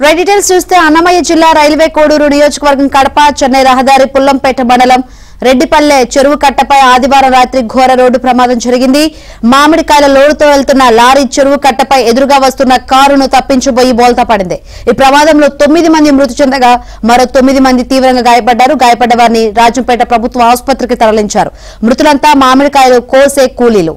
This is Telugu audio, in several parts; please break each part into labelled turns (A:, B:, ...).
A: రైట్ డీటెయిల్స్ చూస్తే అన్నమయ్య జిల్లా రైల్వే కోడూరు నియోజకవర్గం కడప చెన్నై రహదారి పుల్లంపేట మండలం రెడ్డిపల్లె చెరువు కట్టపై ఆదివారం రాత్రి ఘోర రోడ్డు ప్రమాదం జరిగింది. మామిడికాయల లోడుతో వెళ్తున్న లారీ చెరువు కట్టపై ఎదురుగా వస్తున్న కారును తప్పించబోయి బోల్తా పడింది. ఈ ప్రమాదంలో 9 మంది మృతి చెందగా మరో 9 మంది తీవ్రంగా గాయపడ్డారు. గాయపడ్డ వారిని రాజంపేట ప్రభుత్వ ఆసుపత్రికి తరలించారు. మృతులంతా మామిడికాయలు కోసే కూలీలు.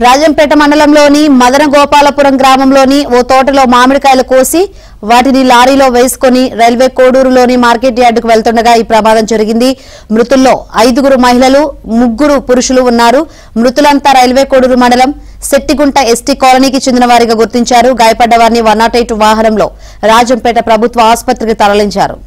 A: రాజంపేట మండలంలోని మదనగోపాలపురం గ్రామంలోని ఓ తోటలో మామిడికాయలు కోసి వాటిని లారీలో వేసుకుని రైల్వే కోడూరులోని మార్కెట్ యార్డుకు వెళ్తుండగా ఈ ప్రమాదం జరిగింది. మృతుల్లో 5 మహిళలు 3 పురుషులు ఉన్నారు. మృతులంతా రైల్వే కోడూరు మండలం శెట్టిగుంట ఎస్టీ కాలనీకి చెందిన వారిగా గుర్తించారు. గాయపడ్డ వారిని 108 వాహనంలో రాజంపేట ప్రభుత్వ ఆసుపత్రికి తరలించారు.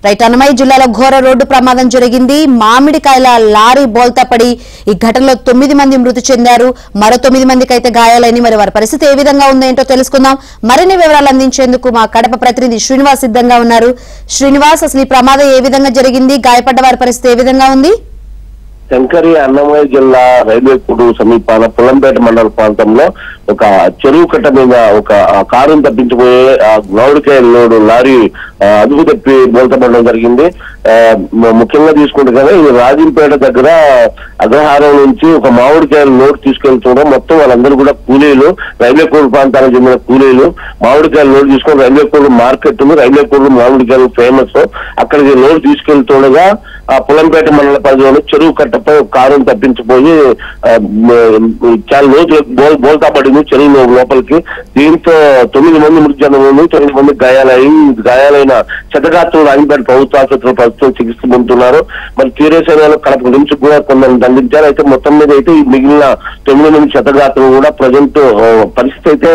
A: రైట్ అన్నమయ్య జిల్లాలో ఘోర రోడ్డు ప్రమాదం జరిగింది. మామిడికాయల లారీ బోల్తా పడి ఈ ఘటనలో 9 మంది మృతి చెందారు. మరో 9 మందికి అయితే గాయాలని, మరి వారి పరిస్థితి ఏ విధంగా ఉందేంటో తెలుసుకుందాం. మరిన్ని వివరాలు అందించేందుకు మా కడప ప్రతినిధి శ్రీనివాస్ సిద్ధంగా ఉన్నారు. శ్రీనివాస్, అసలు ఈ ప్రమాదం ఏ విధంగా జరిగింది, గాయపడ్డ వారి పరిస్థితి ఏ విధంగా ఉంది?
B: శంకరి అన్నమయ్య జిల్లా రైల్వే కోడూరు సమీపాన పుల్లంపేట మండల ప్రాంతంలో ఒక చెరువు కట్ట మీద ఒక కారును తప్పించిపోయే మామిడికాయ లోడు లారీ అదుపు తప్పి బోల్తపడడం జరిగింది. ముఖ్యంగా తీసుకుంటే కదా ఇది రాజంపేట దగ్గర అగ్రహారం నుంచి ఒక మామిడికాయల లోడ్ తీసుకెళ్తుండడం, మొత్తం వాళ్ళందరూ కూడా కూలీలు, రైల్వే కోడూరు ప్రాంతానికి చెందిన కూలీలు. మామిడికాయల లోడ్ తీసుకొని రైల్వే కోడూరు మార్కెట్ ఉంది, రైల్వే కోడూరు మామిడికాయలు ఫేమస్. అక్కడికి లోడ్ తీసుకెళ్తుండగా ఆ పుల్లంపేట మండల పరిధిలోని చెరువు కట్టపై కారును తప్పించిపోయి చాలా లోతు బోల్తా పడింది చెరువు లోపలికి. దీంతో 9 మంది మృతి చెందడం, 9 మంది గాయాలైన క్షతగాత్రులు రాజంపేట ప్రభుత్వ ఆసుపత్రిలో ప్రస్తుతం చికిత్స పొందుతున్నారు. మరి తీరేసేవాళ్ళు కడప నుంచి కూడా కొందరు దండించారు. అయితే మొత్తం మీద అయితే ఈ మిగిలిన 9 మంది క్షతగాత్రులు కూడా ప్రజెంట్ పరిస్థితి అయితే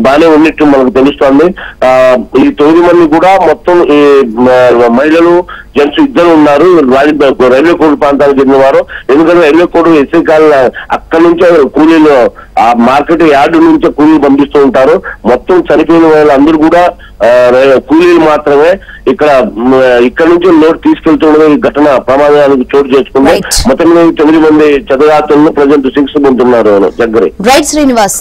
B: బాగానే ఉన్నట్టు మనకు తెలుస్తోంది. ఈ 9 మంది కూడా మొత్తం ఈ మహిళలు జెంట్స్ 2 ఉన్నారు. రైల్వే కోడూరు ప్రాంతానికి చెందిన వారు. ఎందుకంటే రైల్వే కోడూరు ఎస్సీ కాలనీ అక్కడి నుంచే కూలీలు ఆ మార్కెట్ యార్డు నుంచే కూలీలు పంపిస్తూ ఉంటారు. మొత్తం చనిపోయిన వాళ్ళందరూ కూడా కూలీలు మాత్రమే. ఇక్కడ నుంచి లోడ్ తీసుకెళ్తుండగా ఈ ఘటన ప్రమాదానికి చోటు చేసుకుంది. మొత్తం 9 మంది చదువుతున్న ప్రజెంట్ 6 ఉంటున్నారు. దగ్గర
A: రైట్ శ్రీనివాస్.